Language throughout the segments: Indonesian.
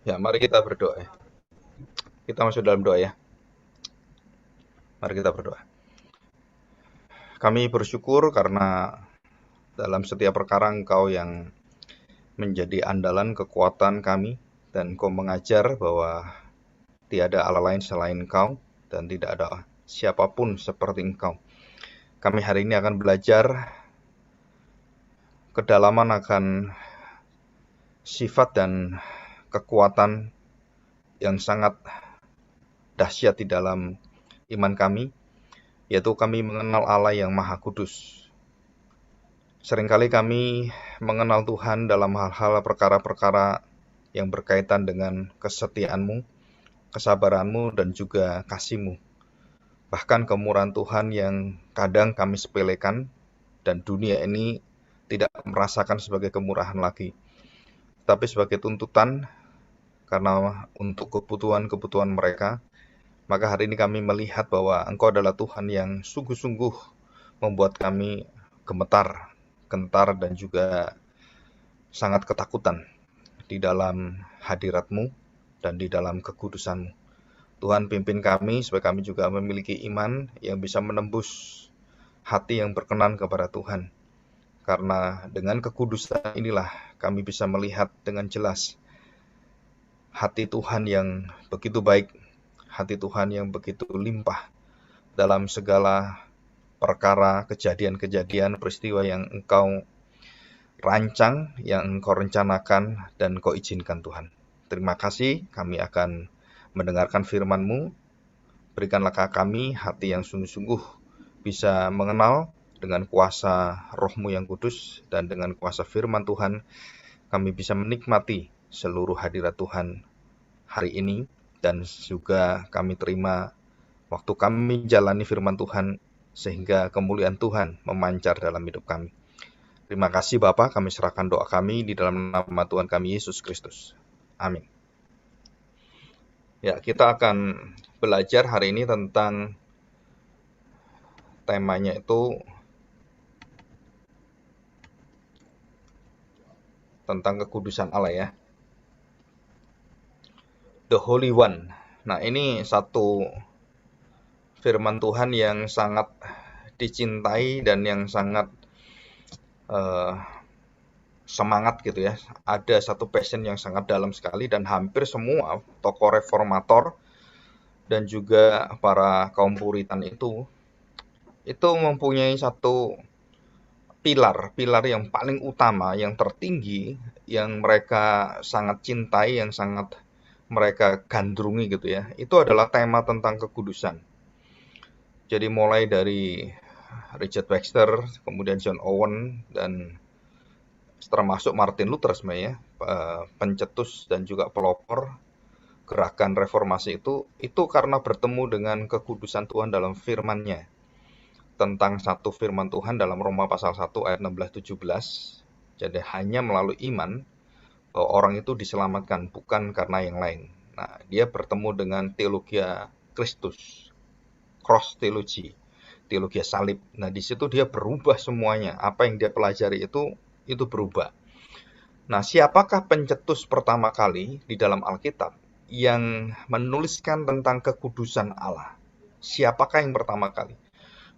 Ya, mari kita berdoa. Kita masuk dalam doa ya. Mari kita berdoa. Kami bersyukur karena dalam setiap perkara Engkau yang menjadi andalan kekuatan kami, dan Engkau mengajar bahwa tiada Allah lain selain Engkau dan tidak ada siapapun seperti Engkau. Kami hari ini akan belajar kedalaman akan sifat dan kekuatan yang sangat dahsyat di dalam iman kami, yaitu kami mengenal Allah yang Maha Kudus. Seringkali kami mengenal Tuhan dalam hal-hal perkara-perkara yang berkaitan dengan kesetiaan-Mu, kesabaran-Mu, dan juga kasih-Mu. Bahkan kemurahan Tuhan yang kadang kami sepelekan, dan dunia ini tidak merasakan sebagai kemurahan lagi, tapi sebagai tuntutan karena untuk kebutuhan-kebutuhan mereka. Maka hari ini kami melihat bahwa Engkau adalah Tuhan yang sungguh-sungguh membuat kami gemetar, gentar, dan juga sangat ketakutan di dalam hadirat-Mu dan di dalam kekudusan-Mu. Tuhan, pimpin kami supaya kami juga memiliki iman yang bisa menembus hati yang berkenan kepada Tuhan. Karena dengan kekudusan inilah kami bisa melihat dengan jelas hati Tuhan yang begitu baik, hati Tuhan yang begitu limpah dalam segala perkara, kejadian-kejadian, peristiwa yang Engkau rancang, yang Engkau rencanakan, dan Engkau izinkan Tuhan. Terima kasih, kami akan mendengarkan firman-Mu. Berikanlah kami hati yang sungguh-sungguh bisa mengenal dengan kuasa Roh-Mu yang kudus, dan dengan kuasa firman Tuhan, kami bisa menikmati seluruh hadirat Tuhan hari ini, dan juga kami terima waktu kami jalani firman Tuhan, sehingga kemuliaan Tuhan memancar dalam hidup kami. Terima kasih Bapa, kami serahkan doa kami di dalam nama Tuhan kami Yesus Kristus. Amin. Ya, kita akan belajar hari ini tentang temanya itu tentang kekudusan Allah ya. The Holy One. Nah, ini satu firman Tuhan yang sangat dicintai dan yang sangat eh, semangat gitu ya. Ada satu passion yang sangat dalam sekali, dan hampir semua tokoh reformator dan juga para kaum Puritan itu mempunyai satu pilar yang paling utama, yang tertinggi, yang mereka sangat cintai, yang sangat mereka gandrungi gitu ya. Itu adalah tema tentang kekudusan. Jadi mulai dari Richard Baxter, kemudian John Owen, dan termasuk Martin Luther sebenarnya, pencetus dan juga pelopor gerakan reformasi itu karena bertemu dengan kekudusan Tuhan dalam firman-Nya. Tentang satu firman Tuhan dalam Roma pasal 1 ayat 16-17. Jadi hanya melalui iman bahwa orang itu diselamatkan, bukan karena yang lain. Nah, dia bertemu dengan teologi Kristus, cross theology, teologi salib. Nah, di situ dia berubah semuanya. Apa yang dia pelajari itu berubah. Nah, siapakah pencetus pertama kali di dalam Alkitab yang menuliskan tentang kekudusan Allah? Siapakah yang pertama kali?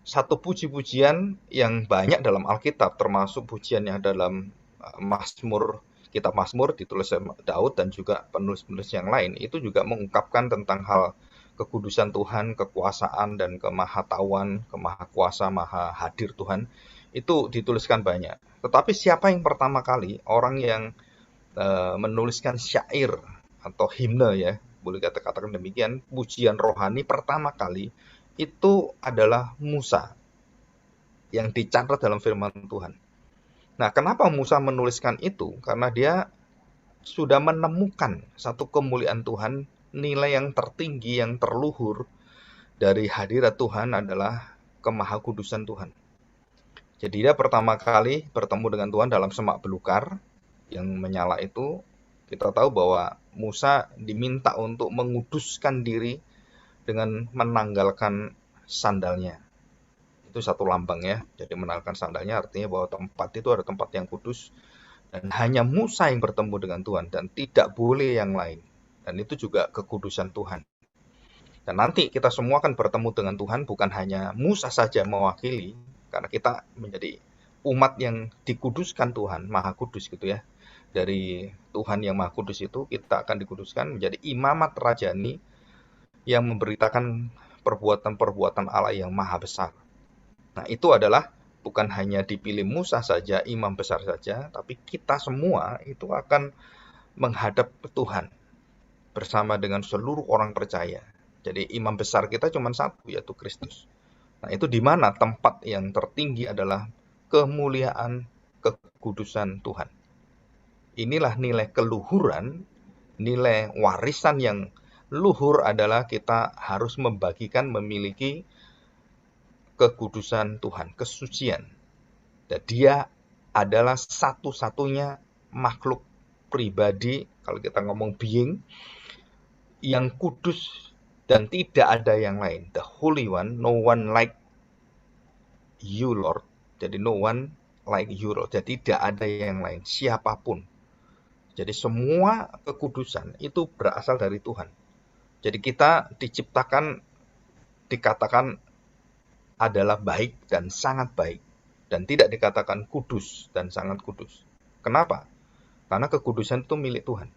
Satu puji-pujian yang banyak dalam Alkitab, termasuk pujian yang dalam Mazmur, kitab Mazmur ditulis oleh Daud dan juga penulis-penulis yang lain, itu juga mengungkapkan tentang hal kekudusan Tuhan, kekuasaan dan kemahatauan, kemahakuasa, maha hadir Tuhan. Itu dituliskan banyak. Tetapi siapa yang pertama kali orang yang menuliskan syair atau himne ya, boleh katakan demikian, pujian rohani pertama kali itu adalah Musa yang dicatat dalam firman Tuhan. Nah, kenapa Musa menuliskan itu? Karena dia sudah menemukan satu kemuliaan Tuhan, nilai yang tertinggi, yang terluhur dari hadirat Tuhan adalah kemahakudusan Tuhan. Jadi dia pertama kali bertemu dengan Tuhan dalam semak belukar yang menyala itu. Kita tahu bahwa Musa diminta untuk menguduskan diri dengan menanggalkan sandalnya. Itu satu lambang ya. Jadi menanggalkan sandalnya artinya bahwa tempat itu ada tempat yang kudus, dan hanya Musa yang bertemu dengan Tuhan dan tidak boleh yang lain. Dan itu juga kekudusan Tuhan. Dan nanti kita semua akan bertemu dengan Tuhan, bukan hanya Musa saja mewakili, karena kita menjadi umat yang dikuduskan Tuhan, Maha Kudus gitu ya. Dari Tuhan yang Maha Kudus itu kita akan dikuduskan menjadi imamat rajani yang memberitakan perbuatan-perbuatan Allah yang maha besar. Nah, itu adalah bukan hanya dipilih Musa saja, imam besar saja, tapi kita semua itu akan menghadap Tuhan bersama dengan seluruh orang percaya. Jadi imam besar kita cuma satu, yaitu Kristus. Nah, itu di mana tempat yang tertinggi adalah kemuliaan kekudusan Tuhan. Inilah nilai keluhuran, nilai warisan yang luhur adalah kita harus membagikan, memiliki kekudusan Tuhan, kesucian. Dan dia adalah satu-satunya makhluk pribadi, kalau kita ngomong being, yang kudus dan tidak ada yang lain. The Holy One, no one like you, Lord. Jadi no one like you, Lord. Jadi tidak ada yang lain, siapapun. Jadi semua kekudusan itu berasal dari Tuhan. Jadi kita diciptakan, dikatakan adalah baik dan sangat baik. Dan tidak dikatakan kudus dan sangat kudus. Kenapa? Karena kekudusan itu milik Tuhan.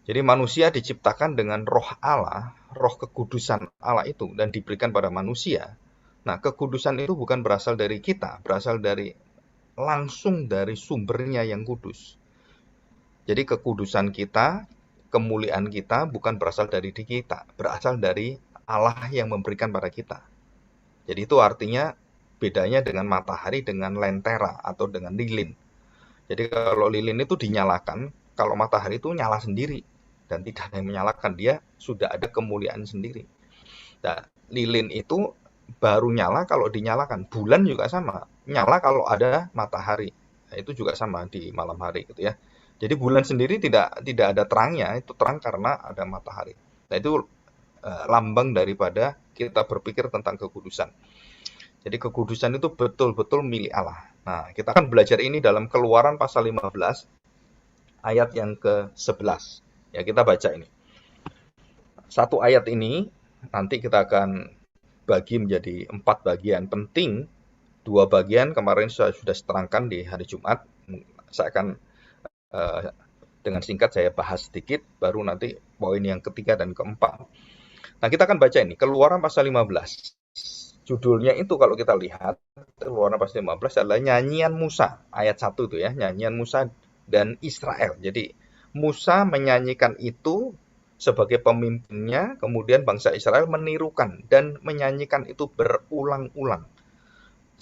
Jadi manusia diciptakan dengan roh Allah, roh kekudusan Allah itu, dan diberikan pada manusia. Nah, kekudusan itu bukan berasal dari kita, berasal dari langsung dari sumbernya yang kudus. Jadi kekudusan kita, kemuliaan kita bukan berasal dari diri kita, berasal dari Allah yang memberikan pada kita. Jadi itu artinya bedanya dengan matahari, dengan lentera, atau dengan lilin. Jadi kalau lilin itu dinyalakan, kalau matahari itu nyala sendiri, dan tidak ada yang menyalakan, dia sudah ada kemuliaan sendiri. Nah, lilin itu baru nyala kalau dinyalakan. Bulan juga sama, nyala kalau ada matahari. Nah, itu juga sama di malam hari gitu ya. Jadi bulan sendiri tidak ada terangnya, itu terang karena ada matahari. Nah, itu lambang daripada kita berpikir tentang kekudusan. Jadi kekudusan itu betul-betul milik Allah. Nah, kita akan belajar ini dalam Keluaran pasal 15 ayat yang ke-11. Ya, kita baca ini. Satu ayat ini nanti kita akan bagi menjadi 4 bagian penting. 2 bagian kemarin saya sudah terangkan di hari Jumat. Saya akan dengan singkat saya bahas sedikit, baru nanti poin yang ketiga dan keempat. Nah, kita akan baca ini, Keluaran pasal 15. Judulnya itu kalau kita lihat, Keluaran pasal 15 adalah nyanyian Musa. Ayat 1 itu ya, nyanyian Musa dan Israel. Jadi, Musa menyanyikan itu sebagai pemimpinnya, kemudian bangsa Israel menirukan dan menyanyikan itu berulang-ulang.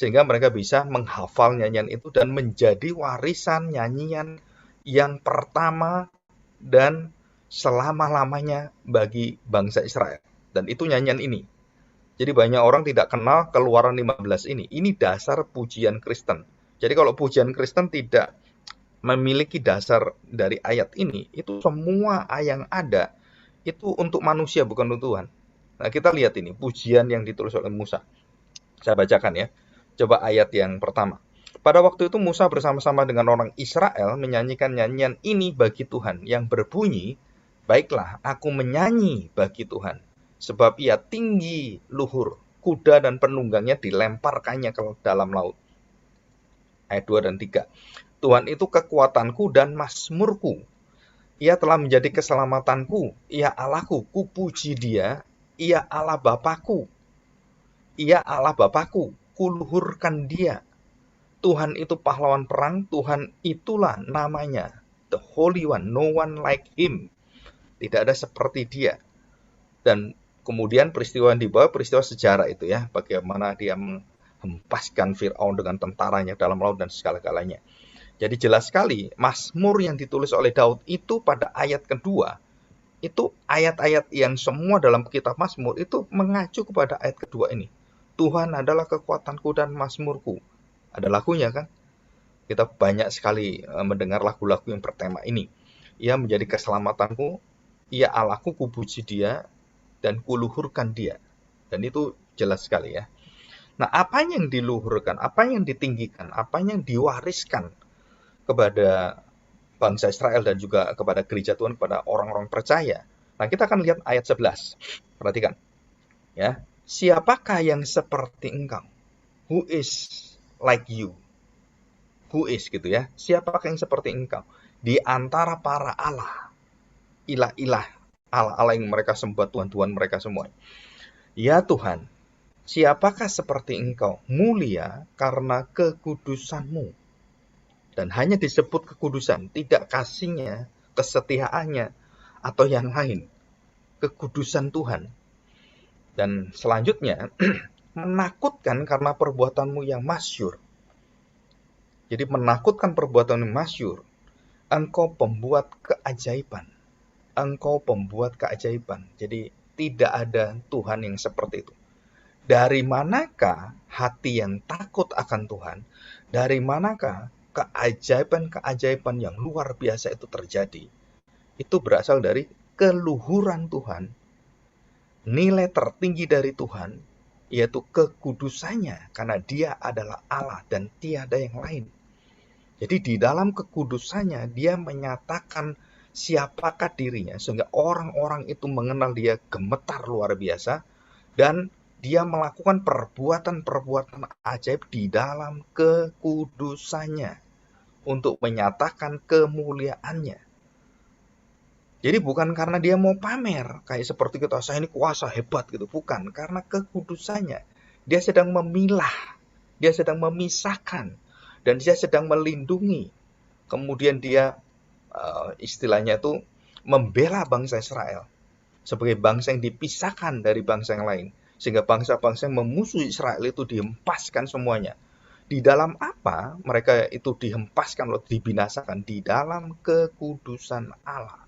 Sehingga mereka bisa menghafal nyanyian itu dan menjadi warisan nyanyian yang pertama dan selama-lamanya bagi bangsa Israel. Dan itu nyanyian ini. Jadi banyak orang tidak kenal Keluaran 15 ini. Ini dasar pujian Kristen. Jadi kalau pujian Kristen tidak memiliki dasar dari ayat ini, itu semua yang ada itu untuk manusia, bukan untuk Tuhan. Nah, kita lihat ini, pujian yang ditulis oleh Musa. Saya bacakan ya. Coba ayat yang pertama. Pada waktu itu Musa bersama-sama dengan orang Israel menyanyikan nyanyian ini bagi Tuhan yang berbunyi, baiklah aku menyanyi bagi Tuhan, sebab ia tinggi luhur, kuda dan penunggangnya dilemparkannya ke dalam laut. Ayat 2 dan 3. Tuhan itu kekuatanku dan mazmurku. Ia telah menjadi keselamatanku. Ia Allahku, kupuji dia. Ia Allah Bapakku. Ia Allah Bapakku, kuluhurkan dia. Tuhan itu pahlawan perang, Tuhan itulah namanya. The Holy One, no one like him. Tidak ada seperti dia. Dan kemudian peristiwa yang dibawa, peristiwa sejarah itu ya, bagaimana dia menghempaskan Fir'aun dengan tentaranya dalam laut dan segala-galanya. Jadi jelas sekali, Mazmur yang ditulis oleh Daud itu pada ayat kedua, itu ayat-ayat yang semua dalam kitab Mazmur itu mengacu kepada ayat kedua ini. Tuhan adalah kekuatanku dan mazmurku. Ada lagunya kan? Kita banyak sekali mendengar lagu-lagu yang bertema ini. Ia menjadi keselamatanku, ia Allahku, kupuji dia, dan kuluhurkan dia. Dan itu jelas sekali ya. Nah, apa yang diluhurkan, apa yang ditinggikan, apa yang diwariskan kepada bangsa Israel dan juga kepada gereja Tuhan, kepada orang-orang percaya. Nah, kita akan lihat ayat 11. Perhatikan. Ya, siapakah yang seperti engkau? Who is like you? Who is gitu ya. Siapakah yang seperti engkau? Di antara para Allah, ilah-ilah, Allah-Allah yang mereka sembah, Tuhan-Tuhan mereka semua. Ya Tuhan, siapakah seperti engkau? Mulia karena kekudusanmu. Dan hanya disebut kekudusan, tidak kasihnya, kesetiaannya, atau yang lain. Kekudusan Tuhan. Dan selanjutnya, menakutkan karena perbuatanmu yang masyhur. Jadi menakutkan perbuatan yang masyhur. Engkau pembuat keajaiban. Engkau pembuat keajaiban. Jadi tidak ada Tuhan yang seperti itu. Dari manakah hati yang takut akan Tuhan? Dari manakah keajaiban-keajaiban yang luar biasa itu terjadi? Itu berasal dari keluhuran Tuhan. Nilai tertinggi dari Tuhan, yaitu kekudusannya. Karena dia adalah Allah dan tiada yang lain. Jadi di dalam kekudusannya, dia menyatakan siapakah dirinya, sehingga orang-orang itu mengenal dia gemetar luar biasa, dan dia melakukan perbuatan-perbuatan ajaib di dalam kekudusannya, untuk menyatakan kemuliaannya. Jadi bukan karena dia mau pamer, kayak seperti kita, saya ini kuasa hebat gitu. Bukan, karena kekudusannya. Dia sedang memilah, dia sedang memisahkan, dan dia sedang melindungi. Kemudian dia istilahnya itu membela bangsa Israel sebagai bangsa yang dipisahkan dari bangsa yang lain, sehingga bangsa-bangsa yang memusuhi Israel itu dihempaskan semuanya. Di dalam apa mereka itu dihempaskan atau dibinasakan? Di dalam kekudusan Allah.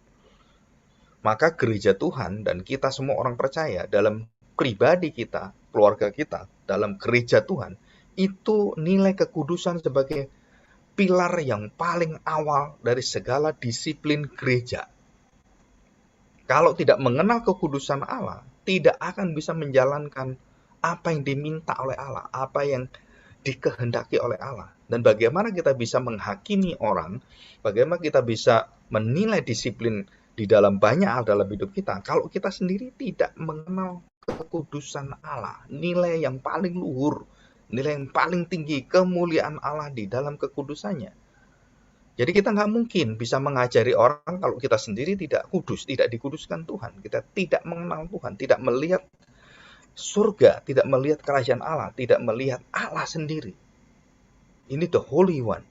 Maka gereja Tuhan dan kita semua orang percaya dalam pribadi kita, keluarga kita, dalam gereja Tuhan, itu nilai kekudusan sebagai pilar yang paling awal dari segala disiplin gereja. Kalau tidak mengenal kekudusan Allah, tidak akan bisa menjalankan apa yang diminta oleh Allah, apa yang dikehendaki oleh Allah. Dan bagaimana kita bisa menghakimi orang, bagaimana kita bisa menilai disiplin di dalam banyak hal dalam hidup kita, kalau kita sendiri tidak mengenal kekudusan Allah, nilai yang paling luhur, nilai yang paling tinggi, kemuliaan Allah di dalam kekudusannya. Jadi kita nggak mungkin bisa mengajari orang kalau kita sendiri tidak kudus, tidak dikuduskan Tuhan. Kita tidak mengenal Tuhan, tidak melihat surga, tidak melihat kerajaan Allah, tidak melihat Allah sendiri. Ini the Holy One.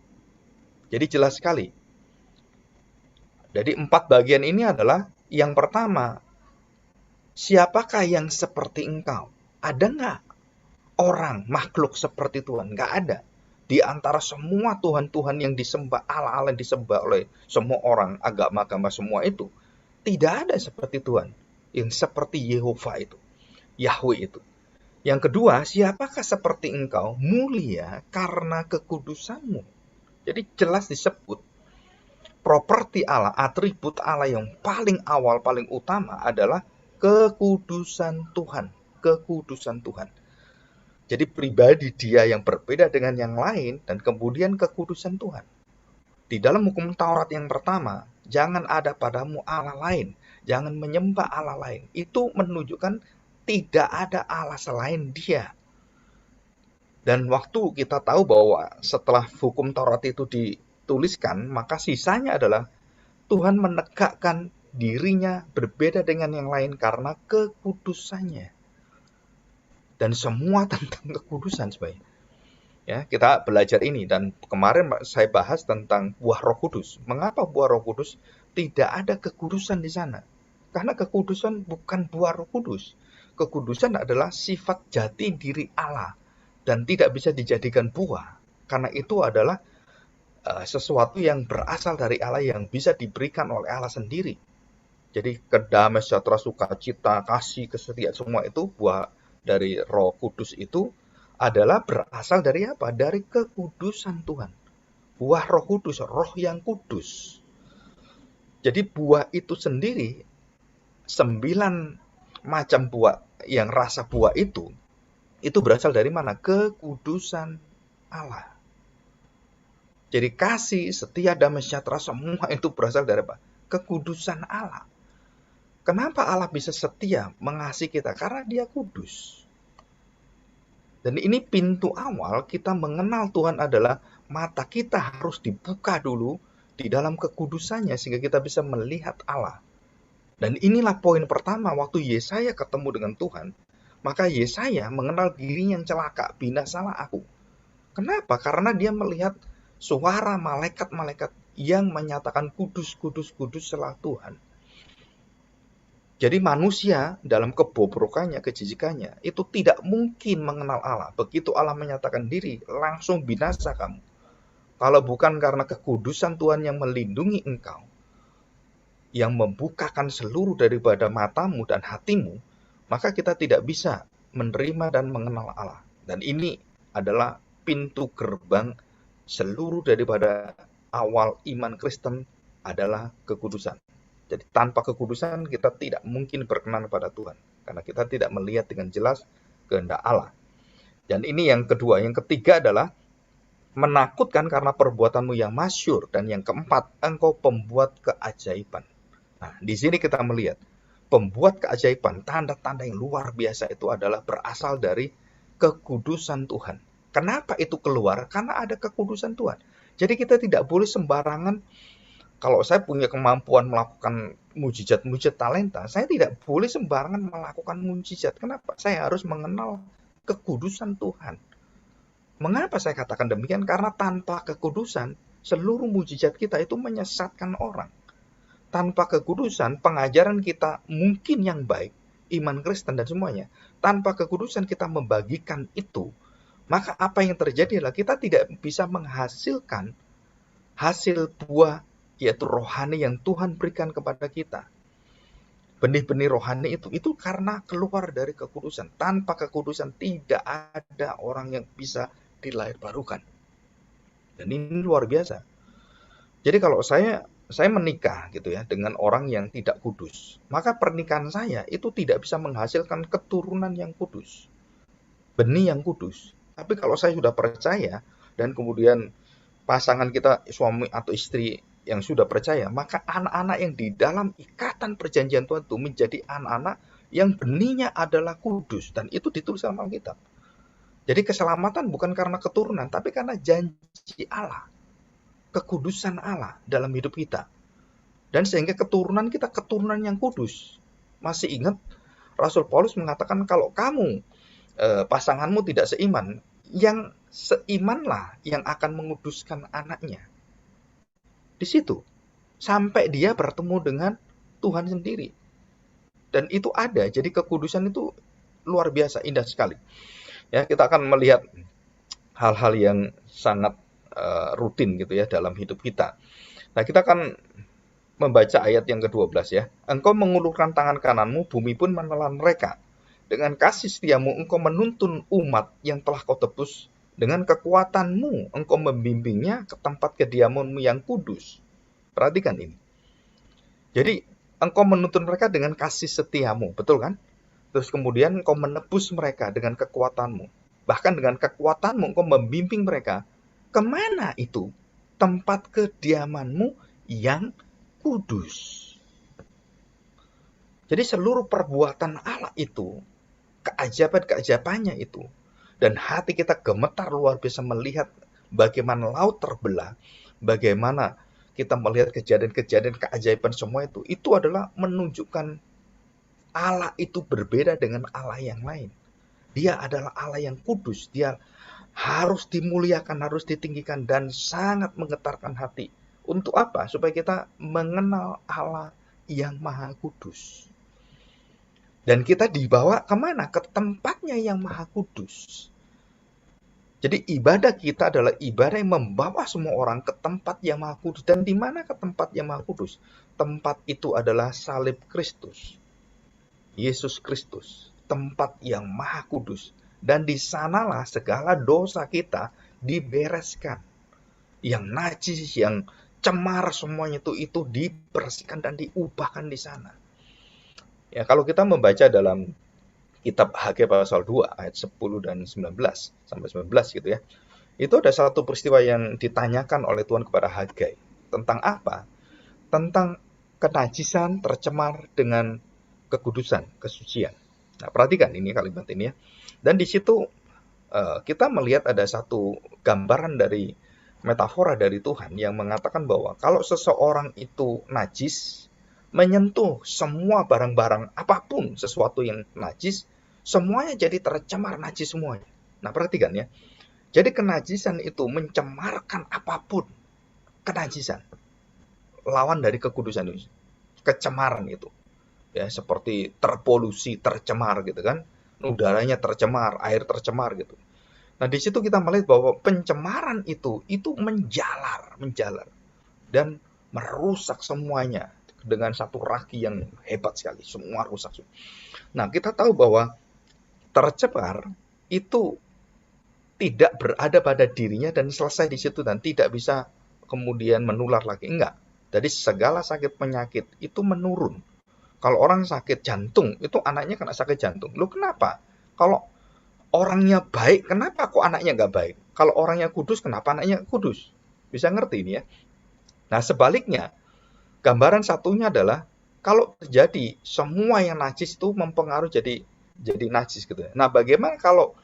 Jadi jelas sekali. Jadi 4 bagian ini adalah, yang pertama, siapakah yang seperti engkau? Ada nggak orang, makhluk seperti Tuhan? Nggak ada. Di antara semua Tuhan-Tuhan yang disembah, Allah-Allah yang disembah oleh semua orang, agama-agama semua itu, tidak ada seperti Tuhan, yang seperti Yehova itu, Yahweh itu. Yang kedua, siapakah seperti engkau? Mulia karena kekudusanmu. Jadi jelas disebut, properti Allah, atribut Allah yang paling awal, paling utama adalah kekudusan Tuhan. Kekudusan Tuhan. Jadi pribadi dia yang berbeda dengan yang lain, dan kemudian kekudusan Tuhan. Di dalam hukum Taurat yang pertama, jangan ada padamu Allah lain, jangan menyembah Allah lain. Itu menunjukkan tidak ada Allah selain dia. Dan waktu kita tahu bahwa setelah hukum Taurat itu dituliskan, maka sisanya adalah Tuhan menegakkan dirinya berbeda dengan yang lain karena kekudusannya. Dan semua tentang kekudusan sebenarnya. Ya, kita belajar ini, dan kemarin saya bahas tentang buah Roh Kudus. Mengapa buah Roh Kudus? Tidak ada kekudusan di sana. Karena kekudusan bukan buah Roh Kudus. Kekudusan adalah sifat jati diri Allah dan tidak bisa dijadikan buah. Karena itu adalah sesuatu yang berasal dari Allah, yang bisa diberikan oleh Allah sendiri. Jadi kedamaian, sejahtera, sukacita, kasih, kesetiaan, semua itu buah dari Roh Kudus itu adalah berasal dari apa? Dari kekudusan Tuhan. Buah Roh Kudus, roh yang kudus. Jadi buah itu sendiri, 9 macam buah yang rasa buah itu berasal dari mana? Kekudusan Allah. Jadi kasih, setia, damai sejahtera semua itu berasal dari apa? Kekudusan Allah. Kenapa Allah bisa setia mengasihi kita? Karena Dia kudus. Dan ini pintu awal kita mengenal Tuhan adalah mata kita harus dibuka dulu di dalam kekudusannya sehingga kita bisa melihat Allah. Dan inilah poin pertama waktu Yesaya ketemu dengan Tuhan. Maka Yesaya mengenal dirinya yang celaka, binasalah aku. Kenapa? Karena dia melihat suara malaikat-malaikat yang menyatakan kudus, kudus, kudus selah Tuhan. Jadi manusia dalam kebobrokannya, kejijikannya, itu tidak mungkin mengenal Allah. Begitu Allah menyatakan diri, langsung binasa kamu. Kalau bukan karena kekudusan Tuhan yang melindungi engkau, yang membukakan seluruh daripada matamu dan hatimu, maka kita tidak bisa menerima dan mengenal Allah. Dan ini adalah pintu gerbang seluruh daripada awal iman Kristen adalah kekudusan. Jadi tanpa kekudusan kita tidak mungkin berkenan kepada Tuhan. Karena kita tidak melihat dengan jelas kehendak Allah. Dan ini yang kedua. Yang ketiga adalah menakutkan karena perbuatanmu yang masyhur. Dan yang keempat, engkau pembuat keajaiban. Nah, di sini kita melihat pembuat keajaiban, tanda-tanda yang luar biasa itu adalah berasal dari kekudusan Tuhan. Kenapa itu keluar? Karena ada kekudusan Tuhan. Jadi kita tidak boleh sembarangan. Kalau saya punya kemampuan melakukan mujizat-mujizat talenta, saya tidak boleh sembarangan melakukan mujizat. Kenapa? Saya harus mengenal kekudusan Tuhan. Mengapa saya katakan demikian? Karena tanpa kekudusan, seluruh mujizat kita itu menyesatkan orang. Tanpa kekudusan, pengajaran kita mungkin yang baik, iman Kristen dan semuanya. Tanpa kekudusan kita membagikan itu, maka apa yang terjadi adalah kita tidak bisa menghasilkan hasil buah, yaitu rohani yang Tuhan berikan kepada kita. Benih-benih rohani itu karena keluar dari kekudusan. Tanpa kekudusan tidak ada orang yang bisa dilahirbarukan. Dan ini luar biasa. Jadi kalau saya menikah gitu ya dengan orang yang tidak kudus, maka pernikahan saya itu tidak bisa menghasilkan keturunan yang kudus, benih yang kudus. Tapi kalau saya sudah percaya dan kemudian pasangan kita suami atau istri yang sudah percaya, maka anak-anak yang di dalam ikatan perjanjian Tuhan itu menjadi anak-anak yang benihnya adalah kudus, dan itu ditulis dalam Alkitab. Jadi keselamatan bukan karena keturunan, tapi karena janji Allah, kekudusan Allah dalam hidup kita. Dan sehingga keturunan kita keturunan yang kudus. Masih ingat Rasul Paulus mengatakan kalau kamu pasanganmu tidak seiman, yang seimanlah yang akan menguduskan anaknya. Di situ sampai dia bertemu dengan Tuhan sendiri. Dan itu ada. Jadi kekudusan itu luar biasa, indah sekali. Ya, kita akan melihat hal-hal yang sangat rutin gitu ya dalam hidup kita. Nah, kita akan membaca ayat yang ke-12 ya. Engkau mengulurkan tangan kananmu, bumi pun menelan mereka. Dengan kasih setiamu engkau menuntun umat yang telah kau tebus. Dengan kekuatanmu engkau membimbingnya ke tempat kediamanmu yang kudus. Perhatikan ini. Jadi engkau menuntun mereka dengan kasih setiamu, betul kan? Terus kemudian engkau menebus mereka dengan kekuatanmu. Bahkan dengan kekuatanmu engkau membimbing mereka. Kemana itu? Tempat kediamanmu yang kudus. Jadi seluruh perbuatan Allah itu, keajaiban-keajaibannya itu, dan hati kita gemetar luar biasa melihat bagaimana laut terbelah, bagaimana kita melihat kejadian-kejadian keajaiban semua itu adalah menunjukkan Allah itu berbeda dengan Allah yang lain. Dia adalah Allah yang kudus, dia harus dimuliakan, harus ditinggikan, dan sangat menggetarkan hati. Untuk apa? Supaya kita mengenal Allah yang maha kudus. Dan kita dibawa kemana? Ke tempatnya yang maha kudus. Jadi ibadah kita adalah ibadah yang membawa semua orang ke tempat yang maha kudus. Dan di mana ke tempat yang maha kudus? Tempat itu adalah salib Kristus. Yesus Kristus. Tempat yang maha kudus. Dan di sanalah segala dosa kita dibereskan. Yang najis, yang cemar semuanya itu dibersihkan dan diubahkan di sana. Ya, kalau kita membaca dalam kitab Hagai pasal 2 ayat 10 dan 19 sampai 19 gitu ya. Itu ada satu peristiwa yang ditanyakan oleh Tuhan kepada Hagai. Tentang apa? Tentang kenajisan tercemar dengan kekudusan, kesucian. Nah, perhatikan ini kalimat ini ya. Dan di situ kita melihat ada satu gambaran dari metafora dari Tuhan yang mengatakan bahwa kalau seseorang itu najis, menyentuh semua barang-barang apapun sesuatu yang najis, semuanya jadi tercemar najis semuanya. Nah, perhatikan ya. Jadi kenajisan itu mencemarkan apapun. Kenajisan. Lawan dari kekudusan itu. Kecemaran itu. Ya, seperti terpolusi, tercemar gitu kan. Udaranya tercemar, air tercemar gitu. Nah, di situ kita melihat bahwa pencemaran itu menjalar dan merusak semuanya dengan satu ragi yang hebat sekali, semua rusak. Nah, kita tahu bahwa tercemar itu tidak berada pada dirinya dan selesai di situ dan tidak bisa kemudian menular lagi. Enggak. Jadi segala sakit penyakit itu menurun. Kalau orang sakit jantung, itu anaknya kena sakit jantung. Loh kenapa? Kalau orangnya baik, kenapa kok anaknya nggak baik? Kalau orangnya kudus, kenapa anaknya kudus? Bisa ngerti ini ya? Nah, sebaliknya, gambaran satunya adalah kalau terjadi semua yang najis itu mempengaruhi jadi najis gitu ya. Nah, bagaimana kalau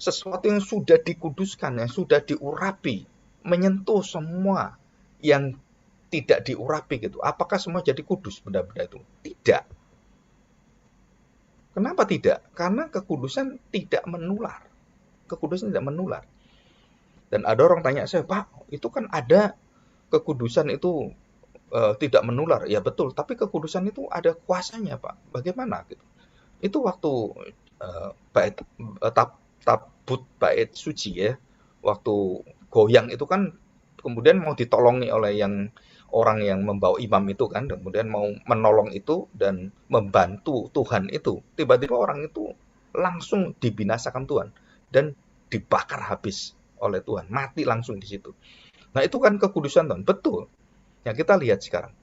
sesuatu yang sudah dikuduskan, yang sudah diurapi, menyentuh semua yang tidak diurapi gitu. Apakah semua jadi kudus benda-benda itu? Tidak. Kenapa tidak? Karena kekudusan tidak menular. Kekudusan tidak menular. Dan ada orang tanya saya, Pak, itu kan ada kekudusan itu tidak menular. Ya betul, tapi kekudusan itu ada kuasanya, Pak. Bagaimana gitu? Itu waktu bait tabut bait suci ya, waktu goyang itu kan kemudian mau ditolongi oleh orang yang membawa imam itu kan, kemudian mau menolong itu dan membantu Tuhan itu. Tiba-tiba orang itu langsung dibinasakan Tuhan dan dibakar habis oleh Tuhan, mati langsung di situ. Nah, itu kan kekudusan Tuhan, betul. Yang kita lihat sekarang,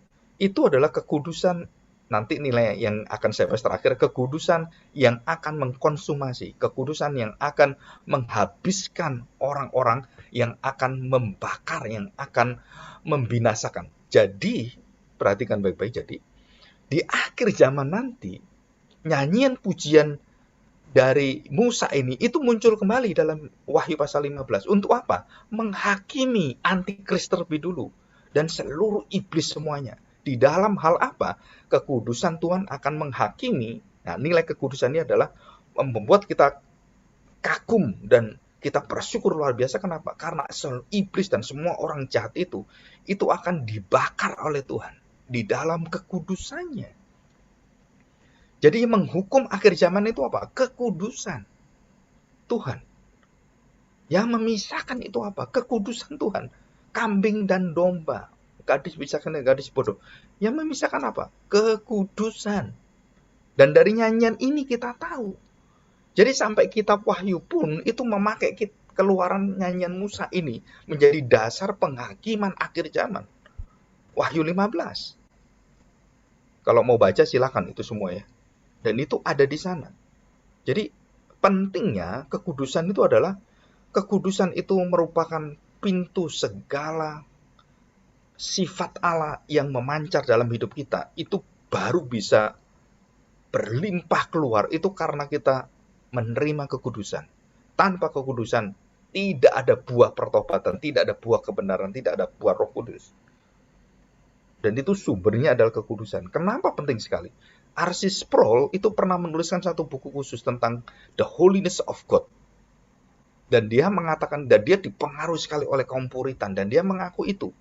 itu adalah kekudusan. Nanti nilai yang akan saya bahas terakhir, kekudusan yang akan mengkonsumasi, kekudusan yang akan menghabiskan orang-orang, yang akan membakar, yang akan membinasakan. Jadi, perhatikan baik-baik, jadi di akhir zaman nanti, nyanyian pujian dari Musa ini itu muncul kembali dalam Wahyu pasal 15. Untuk apa? Menghakimi antikris terlebih dulu dan seluruh iblis semuanya. Di dalam hal apa? Kekudusan Tuhan akan menghakimi. Nah, nilai kekudusan ini adalah membuat kita kagum dan kita bersyukur luar biasa. Kenapa? Karena iblis dan semua orang jahat itu akan dibakar oleh Tuhan di dalam kekudusannya. Jadi menghukum akhir zaman itu apa? Kekudusan Tuhan. Yang memisahkan itu apa? Kekudusan Tuhan. Kambing dan domba. Gadis misahkan dengan gadis bodoh. Yang memisahkan apa? Kekudusan. Dan dari nyanyian ini kita tahu. Jadi sampai kitab Wahyu pun itu memakai keluaran nyanyian Musa ini menjadi dasar penghakiman akhir zaman. Wahyu 15. Kalau mau baca silakan itu semua ya. Dan itu ada di sana. Jadi pentingnya kekudusan itu adalah, kekudusan itu merupakan pintu segala sifat Allah yang memancar dalam hidup kita. Itu baru bisa berlimpah keluar. Itu karena kita menerima kekudusan. Tanpa kekudusan tidak ada buah pertobatan, tidak ada buah kebenaran, tidak ada buah Roh Kudus. Dan itu sumbernya adalah kekudusan. Kenapa penting sekali? R.C. Sproul itu pernah menuliskan satu buku khusus tentang the holiness of God. Dan dia mengatakan, dan dia dipengaruhi sekali oleh kaum Puritan, dan dia mengaku itu.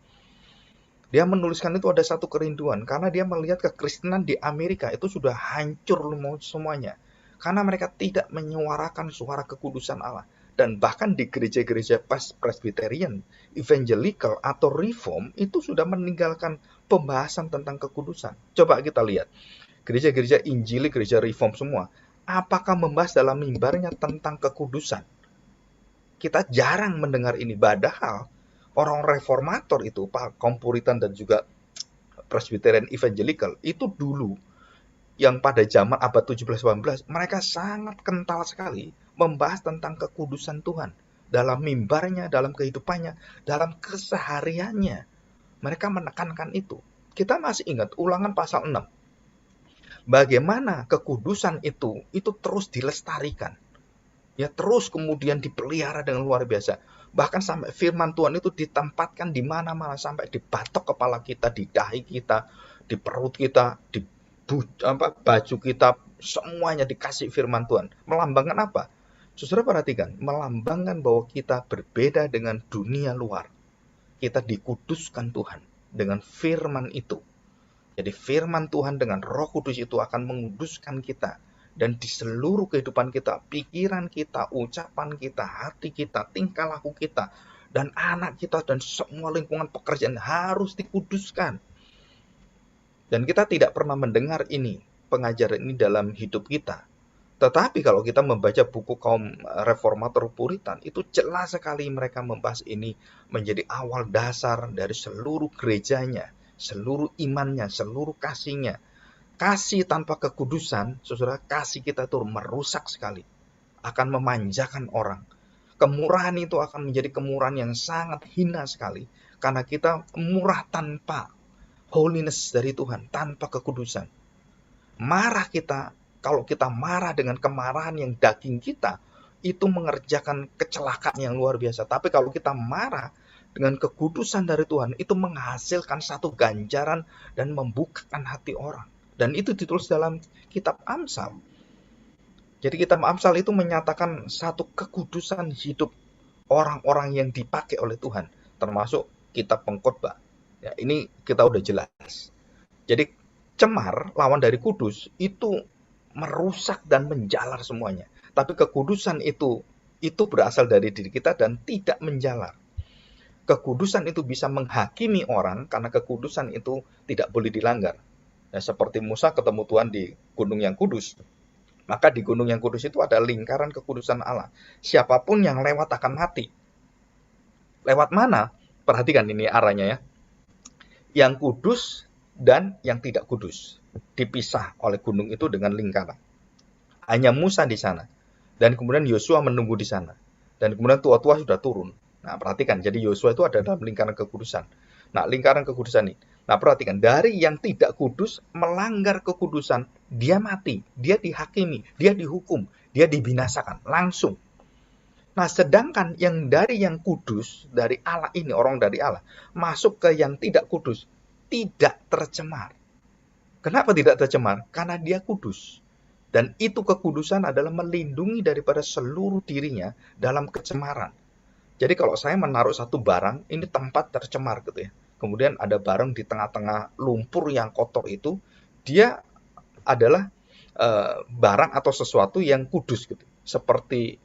Dia menuliskan itu ada satu kerinduan, karena dia melihat kekristenan di Amerika itu sudah hancur semuanya. Karena mereka tidak menyuarakan suara kekudusan Allah. Dan bahkan di gereja-gereja Presbyterian, Evangelical, atau Reform, itu sudah meninggalkan pembahasan tentang kekudusan. Coba kita lihat. Gereja-gereja Injili, gereja Reform semua, apakah membahas dalam mimbarnya tentang kekudusan? Kita jarang mendengar ini. Padahal orang reformator itu, kaum Puritan dan juga Presbyterian Evangelical, itu dulu yang pada zaman abad 17-18, mereka sangat kental sekali membahas tentang kekudusan Tuhan. dalam mimbarnya, dalam kehidupannya, dalam kesehariannya. Mereka menekankan itu. Kita masih ingat Ulangan pasal 6. Bagaimana kekudusan itu terus dilestarikan. Ya, terus kemudian dipelihara dengan luar biasa. Bahkan sampai firman Tuhan itu ditempatkan di mana-mana, sampai di batok kepala kita, di dahi kita, di perut kita, di baju kita, semuanya dikasih firman Tuhan. Melambangkan apa? Saudara perhatikan, melambangkan bahwa kita berbeda dengan dunia luar. Kita dikuduskan Tuhan dengan firman itu. Jadi firman Tuhan dengan Roh Kudus itu akan menguduskan kita. Dan di seluruh kehidupan kita, pikiran kita, ucapan kita, hati kita, tingkah laku kita, dan anak kita, dan semua lingkungan pekerjaan harus dikuduskan. Dan kita tidak pernah mendengar ini, pengajaran ini dalam hidup kita. Tetapi kalau kita membaca buku kaum reformator Puritan, itu jelas sekali mereka membahas ini menjadi awal dasar dari seluruh gerejanya, seluruh imannya, seluruh kasihnya. Kasih tanpa kekudusan, saudara, kasih kita itu merusak sekali. Akan memanjakan orang. Kemurahan itu akan menjadi kemurahan yang sangat hina sekali. Karena kita murah tanpa holiness dari Tuhan, tanpa kekudusan. Marah kita, kalau kita marah dengan kemarahan yang daging kita, itu mengerjakan kecelakaan yang luar biasa. Tapi kalau kita marah dengan kekudusan dari Tuhan, itu menghasilkan satu ganjaran dan membukakan hati orang. Dan itu ditulis dalam kitab Amsal. Jadi kitab Amsal itu menyatakan satu kekudusan hidup orang-orang yang dipakai oleh Tuhan. Termasuk kitab Pengkhotbah. Ya, ini kita udah jelas. Jadi cemar, lawan dari kudus, itu merusak dan menjalar semuanya. Tapi kekudusan itu berasal dari diri kita dan tidak menjalar. Kekudusan itu bisa menghakimi orang karena kekudusan itu tidak boleh dilanggar. Ya, seperti Musa ketemu Tuhan di gunung yang kudus. Maka di gunung yang kudus itu ada lingkaran kekudusan Allah. Siapapun yang lewat akan mati. Lewat mana? Perhatikan ini arahnya ya. Yang kudus dan yang tidak kudus. Dipisah oleh gunung itu dengan lingkaran. Hanya Musa di sana. Dan kemudian Yosua menunggu di sana. Dan kemudian tua-tua sudah turun. Nah, perhatikan. Jadi Yosua itu ada dalam lingkaran kekudusan. Nah, lingkaran kekudusan ini. Nah, perhatikan, dari yang tidak kudus melanggar kekudusan, dia mati, dia dihakimi, dia dihukum, dia dibinasakan langsung. Nah, sedangkan yang dari yang kudus, dari Allah ini, orang dari Allah, masuk ke yang tidak kudus, tidak tercemar. Kenapa tidak tercemar? Karena dia kudus. Dan itu kekudusan adalah melindungi daripada seluruh dirinya dalam kecemaran. Jadi kalau saya menaruh satu barang, ini tempat tercemar gitu ya. Kemudian ada barang di tengah-tengah lumpur yang kotor itu, dia adalah barang atau sesuatu yang kudus gitu. Seperti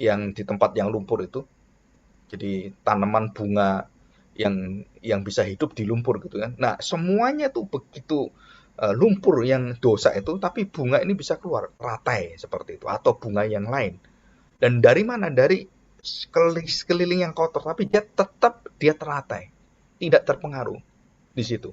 yang di tempat yang lumpur itu. Jadi tanaman bunga yang bisa hidup di lumpur gitu kan. Nah, semuanya tuh begitu lumpur yang dosa itu, tapi bunga ini bisa keluar ratai seperti itu atau bunga yang lain. Dan dari mana? Dari sekeliling yang kotor, tapi dia tetap teratai, tidak terpengaruh di situ.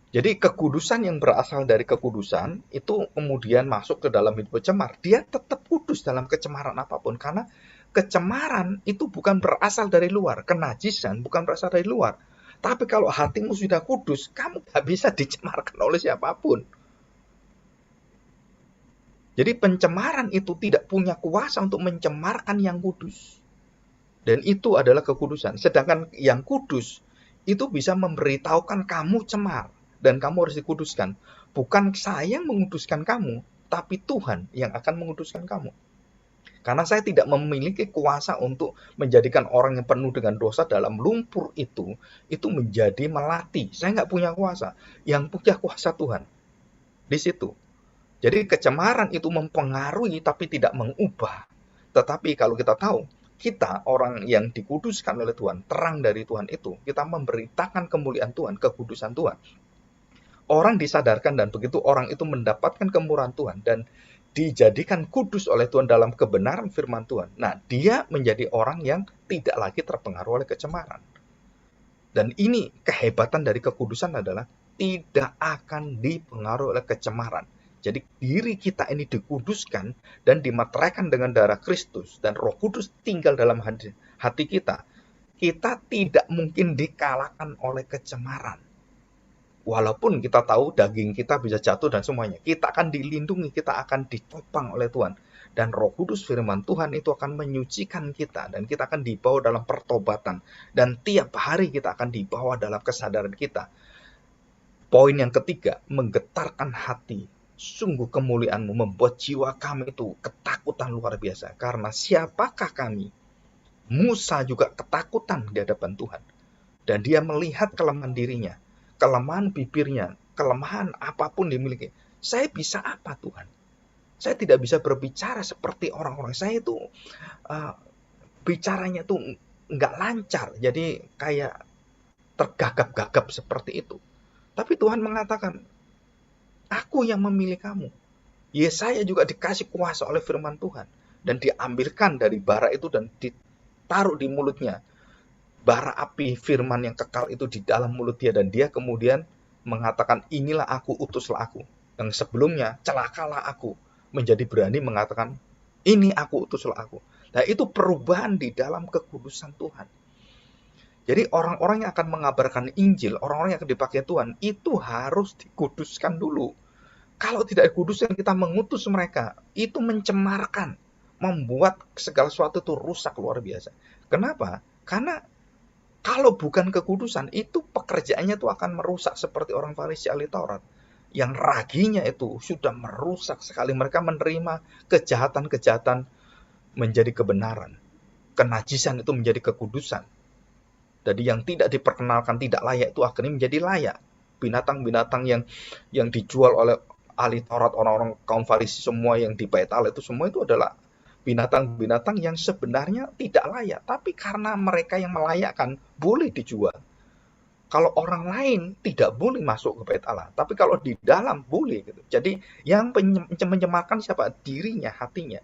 Jadi kekudusan yang berasal dari kekudusan itu kemudian masuk ke dalam hidup cemar. Dia tetap kudus dalam kecemaran apapun, karena kecemaran itu bukan berasal dari luar, kenajisan bukan berasal dari luar. Tapi kalau hatimu sudah kudus, kamu gak bisa dicemarkan oleh siapapun. Jadi pencemaran itu tidak punya kuasa untuk mencemarkan yang kudus. Dan itu adalah kekudusan. Sedangkan yang kudus itu bisa memberitahukan kamu cemar. Dan kamu harus dikuduskan. Bukan saya yang menguduskan kamu, tapi Tuhan yang akan menguduskan kamu. Karena saya tidak memiliki kuasa untuk menjadikan orang yang penuh dengan dosa dalam lumpur itu menjadi melati. Saya nggak punya kuasa. Yang punya kuasa Tuhan. Di situ. Jadi kecemaran itu mempengaruhi tapi tidak mengubah. Tetapi kalau kita tahu, kita orang yang dikuduskan oleh Tuhan, terang dari Tuhan itu, kita memberitakan kemuliaan Tuhan, kekudusan Tuhan. Orang disadarkan dan begitu orang itu mendapatkan kemurahan Tuhan dan dijadikan kudus oleh Tuhan dalam kebenaran firman Tuhan. Nah, dia menjadi orang yang tidak lagi terpengaruh oleh kecemaran. Dan ini kehebatan dari kekudusan adalah tidak akan dipengaruhi oleh kecemaran. Jadi diri kita ini dikuduskan dan dimateraikan dengan darah Kristus dan Roh Kudus tinggal dalam hati kita. Kita tidak mungkin dikalahkan oleh kecemaran. Walaupun kita tahu daging kita bisa jatuh dan semuanya, kita akan dilindungi, kita akan ditopang oleh Tuhan. Dan Roh Kudus firman Tuhan itu akan menyucikan kita dan kita akan dibawa dalam pertobatan. Dan tiap hari kita akan dibawa dalam kesadaran kita. Poin yang ketiga, menggetarkan hati. Sungguh kemuliaan-Mu membuat jiwa kami itu ketakutan luar biasa. Karena siapakah kami? Musa juga ketakutan di hadapan Tuhan. Dan dia melihat kelemahan dirinya, kelemahan bibirnya, kelemahan apapun dimiliki. Saya bisa apa Tuhan? Saya tidak bisa berbicara seperti orang-orang. Saya itu bicaranya tuh nggak lancar. Jadi kayak tergagap-gagap seperti itu. Tapi Tuhan mengatakan, aku yang memilih kamu. Yesaya juga dikasih kuasa oleh firman Tuhan. Dan diambilkan dari bara itu dan ditaruh di mulutnya. Bara api firman yang kekal itu di dalam mulut dia. Dan dia kemudian mengatakan, inilah aku, utuslah aku. Yang sebelumnya, celakalah aku. Menjadi berani mengatakan, ini aku, utuslah aku. Nah, itu perubahan di dalam kekudusan Tuhan. Jadi orang-orang yang akan mengabarkan Injil, orang-orang yang akan dipakai Tuhan, itu harus dikuduskan dulu. Kalau tidak dikuduskan, kita mengutus mereka, itu mencemarkan, membuat segala sesuatu itu rusak luar biasa. Kenapa? Karena kalau bukan kekudusan, itu pekerjaannya itu akan merusak seperti orang Farisi ahli Taurat. Yang raginya itu sudah merusak sekali. Mereka menerima kejahatan-kejahatan menjadi kebenaran. Kenajisan itu menjadi kekudusan. Jadi yang tidak diperkenalkan tidak layak itu akhirnya menjadi layak. Binatang-binatang yang dijual oleh ahli Taurat, orang-orang kaum Farisi semua yang di Bait Allah itu semua itu adalah binatang-binatang yang sebenarnya tidak layak. Tapi karena mereka yang melayakkan boleh dijual. Kalau orang lain tidak boleh masuk ke Bait Allah, tapi kalau di dalam boleh gitu. Jadi yang mencemarkan siapa? Dirinya, hatinya.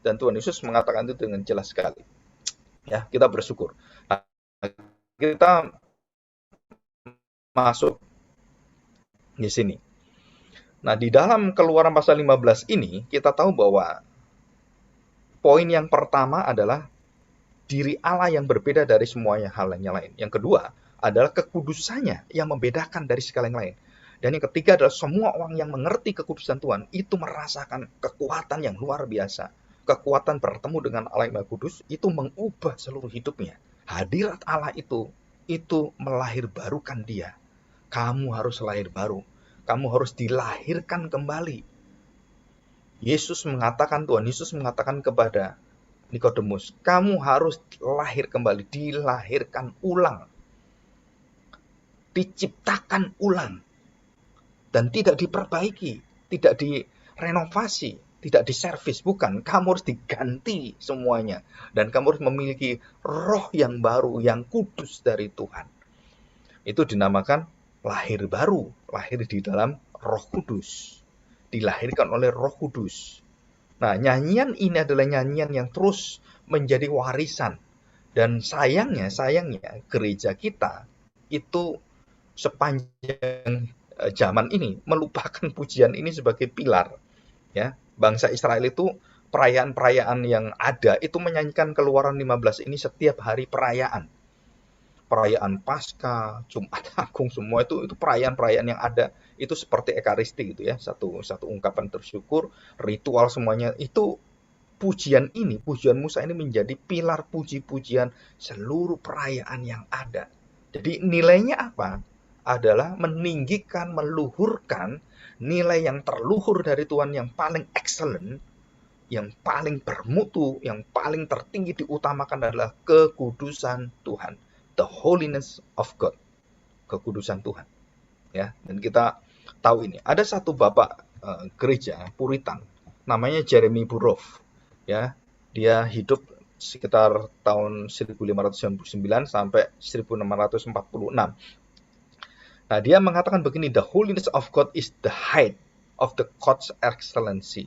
Dan Tuhan Yesus mengatakan itu dengan jelas sekali. Ya, kita bersyukur. Nah, kita masuk di sini. Nah, di dalam Keluaran pasal 15 ini kita tahu bahwa poin yang pertama adalah diri Allah yang berbeda dari semuanya hal yang lain. Yang kedua adalah kekudusannya yang membedakan dari segala yang lain. Dan yang ketiga adalah semua orang yang mengerti kekudusan Tuhan itu merasakan kekuatan yang luar biasa. Kekuatan bertemu dengan Allah yang Maha Kudus itu mengubah seluruh hidupnya. Hadirat Allah itu melahirbarukan dia. Kamu harus lahir baru. Kamu harus dilahirkan kembali. Tuhan Yesus mengatakan kepada Nikodemus, kamu harus lahir kembali, dilahirkan ulang. Diciptakan ulang. Dan tidak diperbaiki, tidak direnovasi, tidak diservis, bukan. Kamu harus diganti semuanya. Dan kamu harus memiliki roh yang baru, yang kudus dari Tuhan. Itu dinamakan lahir baru, lahir di dalam Roh Kudus. Dilahirkan oleh Roh Kudus. Nah, nyanyian ini adalah nyanyian yang terus menjadi warisan. Dan sayangnya gereja kita itu sepanjang zaman ini melupakan pujian ini sebagai pilar. Ya, bangsa Israel itu perayaan-perayaan yang ada itu menyanyikan Keluaran 15 ini setiap hari perayaan. Perayaan Paskah, Jumat Agung, semua itu perayaan-perayaan yang ada. Itu seperti Ekaristi gitu ya, satu ungkapan bersyukur, ritual semuanya. Itu pujian Musa ini menjadi pilar puji-pujian seluruh perayaan yang ada. Jadi nilainya apa? Adalah meninggikan, meluhurkan nilai yang terluhur dari Tuhan yang paling excellent, yang paling bermutu, yang paling tertinggi diutamakan adalah kekudusan Tuhan. The holiness of God. Kekudusan Tuhan. Ya, dan kita tahu ini. Ada satu bapak gereja Puritan, namanya Jeremy Burroughs. Ya, dia hidup sekitar tahun 1599 sampai 1646. Nah, dia mengatakan begini, the holiness of God is the height of the God's excellency.